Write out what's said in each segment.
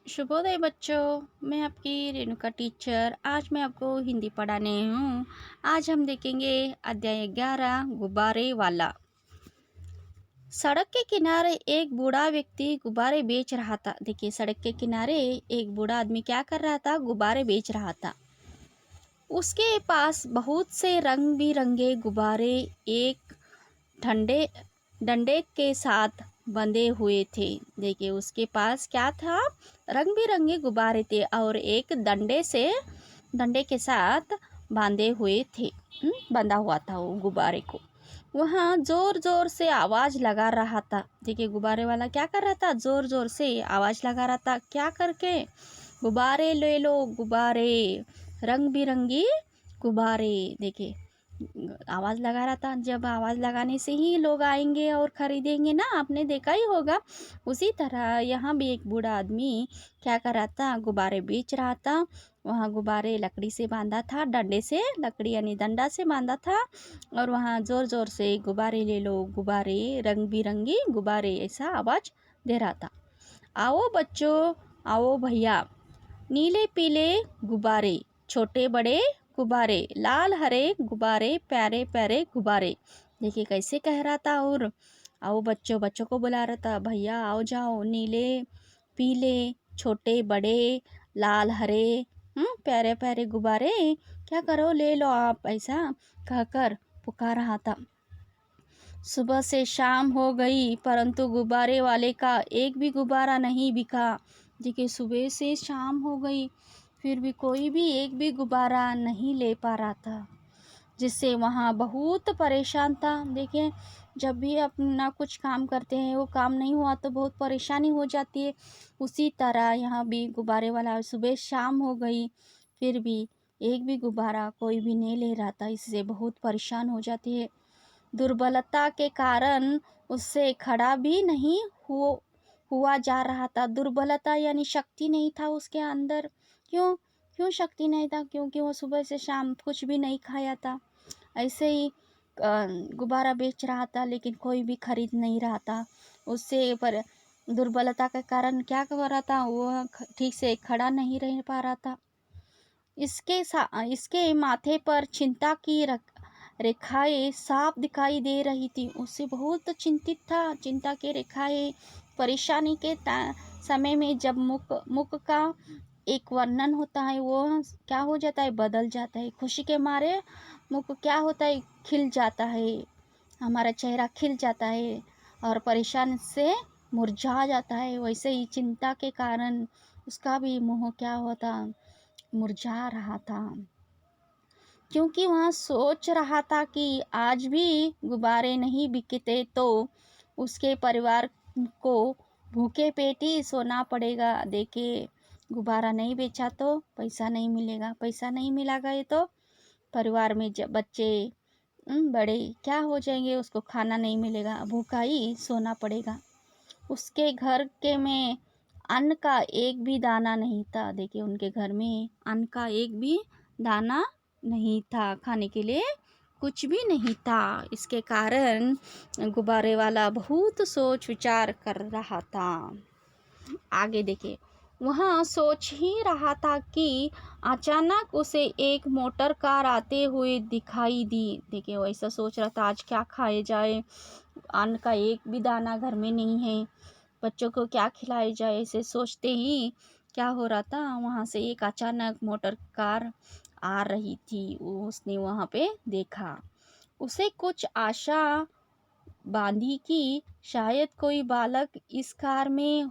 शुभोदय बच्चों, मैं आपकी रेणुका टीचर। आज मैं आपको हिंदी पढ़ाने हूँ। आज हम देखेंगे अध्याय 11 गुब्बारे वाला। सड़क के किनारे एक बूढ़ा व्यक्ति गुब्बारे बेच रहा था। देखिए, सड़क के किनारे एक बूढ़ा आदमी क्या कर रहा था? गुब्बारे बेच रहा था। उसके पास बहुत से रंग बिरंगे गुब्बारे एक ठंडे डंडे के साथ बंधे हुए थे। देखिए, उसके पास क्या था? रंग बिरंगे गुब्बारे थे और एक डंडे के साथ बांधे हुए थे। बंधा हुआ था वो गुब्बारे को। वहाँ जोर जोर से आवाज लगा रहा था। देखिए, गुब्बारे वाला क्या कर रहा था? जोर जोर से आवाज लगा रहा था। क्या करके? गुब्बारे ले लो, गुब्बारे, रंग बिरंगी गुब्बारे। देखिए, आवाज़ लगा रहा था। जब आवाज़ लगाने से ही लोग आएंगे और ख़रीदेंगे ना, आपने देखा ही होगा। उसी तरह यहाँ भी एक बूढ़ा आदमी क्या कर रहा था? गुब्बारे बेच रहा था। वहाँ गुब्बारे लकड़ी से बांधा था, डंडे से, लकड़ी यानी डंडा से बांधा था। और वहाँ ज़ोर ज़ोर से गुब्बारे ले लो, गुब्बारे, रंग बिरंगी गुब्बारे, ऐसा आवाज़ दे रहा था। आओ बच्चों, आओ भैया, नीले पीले गुब्बारे, छोटे बड़े गुब्बारे, लाल हरे गुब्बारे, प्यारे प्यारे गुब्बारे। देखिए कैसे कह रहा था। और आओ बच्चों, बच्चों को बुला रहा था। भैया आओ जाओ, नीले पीले छोटे बड़े लाल हरे प्यारे प्यारे गुब्बारे, क्या करो ले लो आप, ऐसा कहकर पुकार रहा था। सुबह से शाम हो गई परंतु गुब्बारे वाले का एक भी गुब्बारा नहीं बिका। देखिए, सुबह से शाम हो गई फिर भी कोई भी एक भी गुब्बारा नहीं ले पा रहा था, जिससे वहाँ बहुत परेशान था। देखिए, जब भी अपना कुछ काम करते हैं वो काम नहीं हुआ तो बहुत परेशानी हो जाती है। उसी तरह यहाँ भी गुब्बारे वाला, सुबह शाम हो गई फिर भी एक भी गुब्बारा कोई भी नहीं ले रहा था। इससे बहुत परेशान हो जाती है। दुर्बलता के कारण उससे खड़ा भी नहीं हुआ जा रहा था। दुर्बलता यानी शक्ति नहीं था उसके अंदर। क्यों? क्यों शक्ति नहीं था? क्योंकि वो सुबह से शाम कुछ भी नहीं खाया था। ऐसे ही गुब्बारा बेच रहा था लेकिन कोई भी खरीद नहीं रहा था उससे। पर दुर्बलता के कारण क्या कर रहा था? वो ठीक से खड़ा नहीं रह पा रहा था। इसके माथे पर चिंता की रेखाएं साफ दिखाई दे रही थी। उससे बहुत चिंतित था। चिंता की रेखाएं परेशानी के समय में जब मुख का एक वर्णन होता है वो क्या हो जाता है? बदल जाता है। खुशी के मारे मुख क्या होता है? खिल जाता है। हमारा चेहरा खिल जाता है और परेशान से मुरझा जाता है। वैसे ही चिंता के कारण उसका भी मुंह क्या होता? मुरझा रहा था, क्योंकि वह सोच रहा था कि आज भी गुब्बारे नहीं बिकते तो उसके परिवार को भूखे पेट ही सोना पड़ेगा। देखिए, गुब्बारा नहीं बेचा तो पैसा नहीं मिलेगा। पैसा नहीं मिलेगा ये तो परिवार में जब बच्चे बड़े क्या हो जाएंगे, उसको खाना नहीं मिलेगा, भूखा ही सोना पड़ेगा। उसके घर के में अन्न का एक भी दाना नहीं था। देखिए, उनके घर में अन्न का एक भी दाना नहीं था, खाने के लिए कुछ भी नहीं था। इसके कारण गुब्बारे वाला बहुत सोच विचार कर रहा था। आगे देखिए, वह सोच ही रहा था कि अचानक उसे एक मोटर कार आते हुए दिखाई दी। देखिए, वैसा सोच रहा था आज क्या खाए जाए, अन्न का एक भी दाना घर में नहीं है, बच्चों को क्या खिलाया जाए। ऐसे सोचते ही क्या हो रहा था, वहाँ से एक अचानक मोटर कार आ रही थी। उसने वहाँ पे देखा। उसे कुछ आशा बांधी कि शायद कोई बालक इस कार में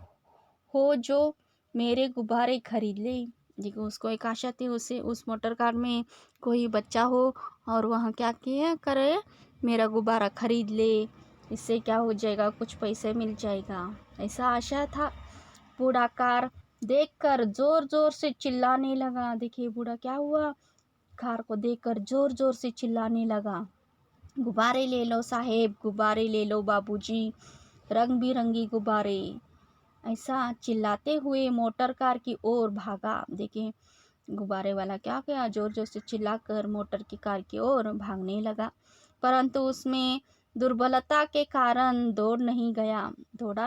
हो जो मेरे गुब्बारे खरीद ले। देखो, उसको एक आशा थी, उसे उस मोटर कार में कोई बच्चा हो और वहाँ क्या किया करे, मेरा गुब्बारा खरीद ले, इससे क्या हो जाएगा, कुछ पैसे मिल जाएगा, ऐसा आशा था। बूढ़ा कार देखकर जोर जोर से चिल्लाने लगा। देखिए, बूढ़ा क्या हुआ, कार को देखकर जोर जोर से चिल्लाने लगा। गुब्बारे ले लो साहेब, गुब्बारे ले लो बाबूजी, रंग बिरंगी गुब्बारे, ऐसा चिल्लाते हुए मोटर कार की ओर भागा। देखिए, गुब्बारे वाला क्या किया, जोर जोर से चिल्लाकर मोटर की कार की ओर भागने लगा, परंतु उसमें दुर्बलता के कारण दौड़ा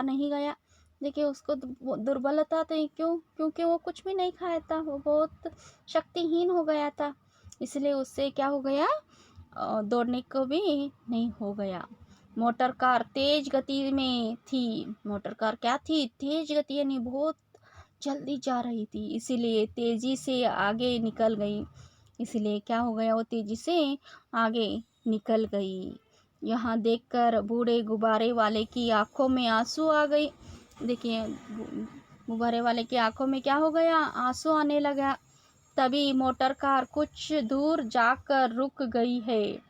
नहीं गया। देखिए उसको वो दुर्बलता थी, क्यों? क्योंकि वो कुछ भी नहीं खाया था, वो बहुत शक्तिहीन हो गया था, इसलिए उससे क्या हो गया, दौड़ने को भी नहीं हो गया। मोटर कार तेज गति में थी। मोटर कार क्या थी? तेज गति, यानी बहुत जल्दी जा रही थी, इसीलिए तेजी से आगे निकल गई। इसलिए क्या हो गया, वो तेजी से आगे निकल गई। यहाँ देखकर बूढ़े गुब्बारे वाले की आंखों में आंसू आ गई। देखिए गुब्बारे वाले की आंखों में क्या हो गया, आंसू आने लगा। तभी मोटर कार कुछ दूर जाकर रुक गई है।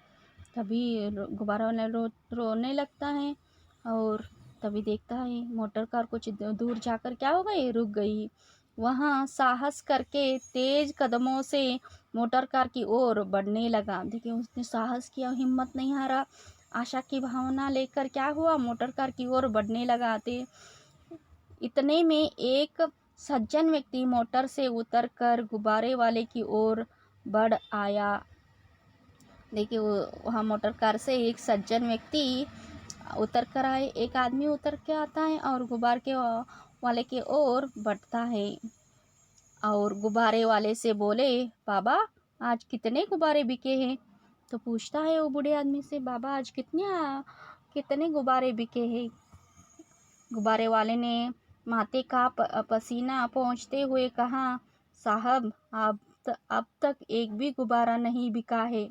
तभी गुब्बारा वाला रोने लगता है, और तभी देखता है मोटर कार कुछ दूर जाकर क्या हो गई, रुक गई। वहाँ साहस करके तेज कदमों से मोटर कार की ओर बढ़ने लगा। देखिए उसने साहस किया, हिम्मत नहीं हारा, आशा की भावना लेकर क्या हुआ, मोटर कार की ओर बढ़ने लगा। इतने में एक सज्जन व्यक्ति मोटर से उतरकर गुब्बारे वाले की ओर बढ़ आया। देखिए वहाँ मोटर कार से एक सज्जन व्यक्ति उतर कर आए, एक आदमी उतर के आता है और गुब्बारे के वाले की ओर बढ़ता है, और गुब्बारे वाले से बोले, बाबा आज कितने गुब्बारे बिके हैं? तो पूछता है वो बूढ़े आदमी से, बाबा आज कितने गुब्बारे बिके हैं? गुब्बारे वाले ने माथे का पसीना पोंछते हुए कहा, साहब अब तक एक भी गुब्बारा नहीं बिका है।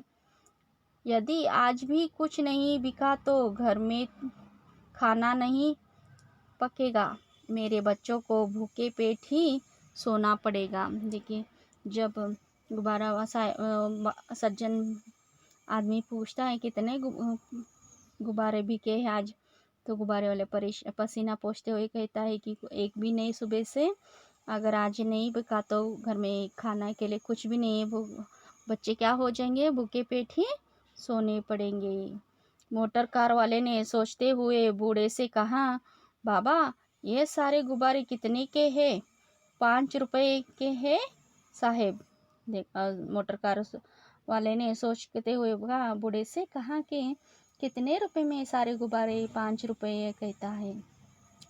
यदि आज भी कुछ नहीं बिका तो घर में खाना नहीं पकेगा, मेरे बच्चों को भूखे पेट ही सोना पड़ेगा। देखिए जब गुब्बारा सज्जन आदमी पूछता है कितने गुब्बारे बिके हैं आज, तो गुब्बारे वाले पसीना पोंछते हुए कहता है कि एक भी नहीं सुबह से, अगर आज नहीं बिका तो घर में खाना के लिए कुछ भी नहीं है, बच्चे क्या हो जाएंगे, भूखे पेट ही सोने पड़ेंगे। मोटर कार वाले ने सोचते हुए बूढ़े से कहा, बाबा ये सारे गुब्बारे कितने के हैं? 5 रुपए के हैं साहेब। मोटर कार वाले ने सोचते हुए बूढ़े से कहा कि कितने रुपए में सारे गुब्बारे? 5 रुपये कहता है।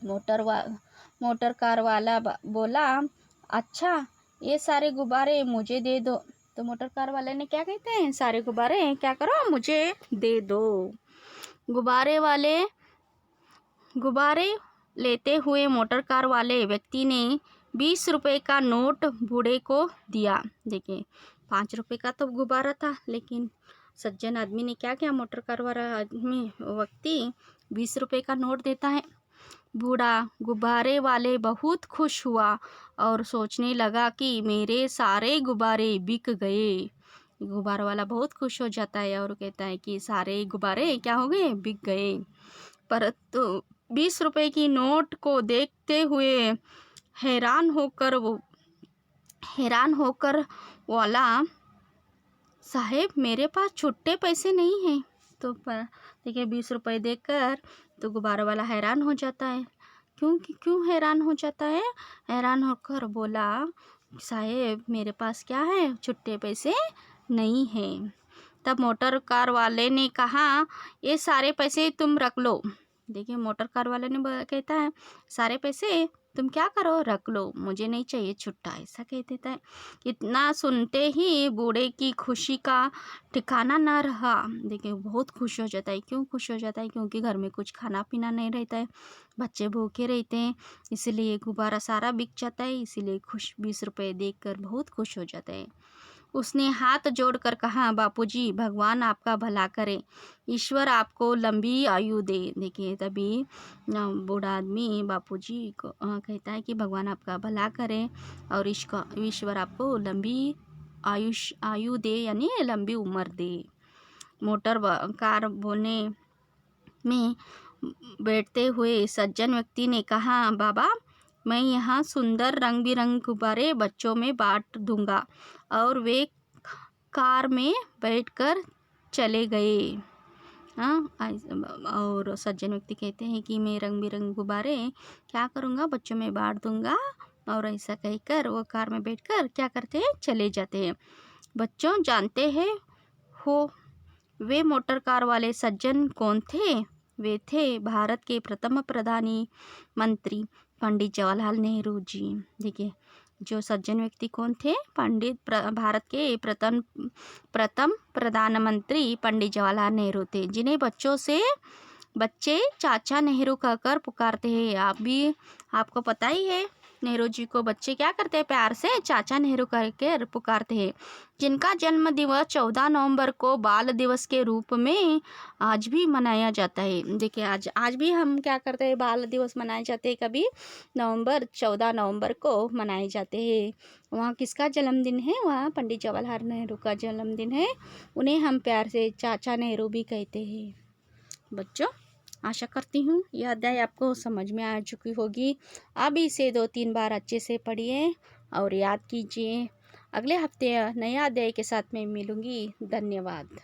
मोटर कार वाला बोला, अच्छा ये सारे गुब्बारे मुझे दे दो। तो मोटर कार वाले ने क्या कहते हैं, सारे गुब्बारे क्या करो, मुझे दे दो। गुब्बारे लेते हुए मोटर कार वाले व्यक्ति ने 20 रुपए का नोट बूढ़े को दिया। देखिए 5 रुपए का तो गुब्बारा था, लेकिन सज्जन आदमी ने क्या किया, मोटर कार वाला आदमी व्यक्ति 20 रुपए का नोट देता है। बूढ़ा गुब्बारे वाले बहुत खुश हुआ और सोचने लगा कि मेरे सारे गुब्बारे बिक गए। गुब्बारा वाला बहुत खुश हो जाता है और कहता है कि सारे गुब्बारे क्या हो गए, बिक गए। परंतु 20 रुपए की नोट को देखते हुए हैरान होकर वाला, साहेब मेरे पास छुट्टे पैसे नहीं हैं। तो देखिए 20 रुपए देकर तो गुब्बारा वाला हैरान हो जाता है। क्यों हैरान हो जाता है? हैरान होकर बोला, साहेब मेरे पास क्या है, छुट्टे पैसे नहीं हैं। तब मोटर कार वाले ने कहा, ये सारे पैसे तुम रख लो। देखिए मोटर कार वाले ने कहता है, सारे पैसे तुम क्या करो, रख लो, मुझे नहीं चाहिए छुट्टा, ऐसा कह देता है। इतना सुनते ही बूढ़े की खुशी का ठिकाना न रहा। देखिए बहुत खुश हो जाता है। क्यों खुश हो जाता है? क्योंकि घर में कुछ खाना पीना नहीं रहता है, बच्चे भूखे रहते हैं, इसलिए गुब्बारा सारा बिक जाता है, इसीलिए 20 रुपए देखकर बहुत खुश हो जाता है। उसने हाथ जोड़कर कहा, बापूजी भगवान आपका भला करे, ईश्वर आपको लंबी आयु दे। देखिए तभी बूढ़ा आदमी बापूजी को कहता है कि भगवान आपका भला करे और ईश्वर आपको लंबी आयु दे, यानी लंबी उम्र दे। मोटर कार बोने में बैठते हुए सज्जन व्यक्ति ने कहा, बाबा मैं यहाँ सुंदर रंग बिरंगे गुब्बारे बच्चों में बांट दूंगा। और वे कार में बैठकर चले गए। और सज्जन व्यक्ति कहते हैं कि मैं रंग बिरंगे गुब्बारे क्या करूँगा, बच्चों में बांट दूंगा। और ऐसा कहकर वो कार में बैठकर क्या करते हैं, चले जाते हैं। बच्चों जानते हैं हो वे मोटर कार वाले सज्जन कौन थे? वे थे भारत के प्रथम प्रधानमंत्री पंडित जवाहरलाल नेहरू जी। देखिए, जो सज्जन व्यक्ति कौन थे? भारत के प्रथम प्रथम प्रधानमंत्री पंडित जवाहरलाल नेहरू थे, जिन्हें बच्चे चाचा नेहरू कहकर पुकारते हैं। आपको पता ही है, नेहरू जी को बच्चे क्या करते हैं? प्यार से चाचा नेहरू कहकर पुकारते हैं। जिनका जन्म दिवस 14 नवंबर को बाल दिवस के रूप में आज भी मनाया जाता है। देखिए, आज भी हम क्या करते हैं? बाल दिवस मनाए जाते हैं। कभी 14 नवंबर को मनाए जाते हैं। वहाँ किसका जन्मदिन है? वहाँ पंडित जवाहरलाल नेहरू का जन्मदिन है। उन्हें हम प्यार से चाचा नेहरू भी कहते हैं। बच्चों, आशा करती हूँ यह अध्याय आपको समझ में आ चुकी होगी। अब इसे 2-3 बार अच्छे से पढ़िए और याद कीजिए। अगले हफ्ते नया अध्याय के साथ मैं मिलूँगी। धन्यवाद।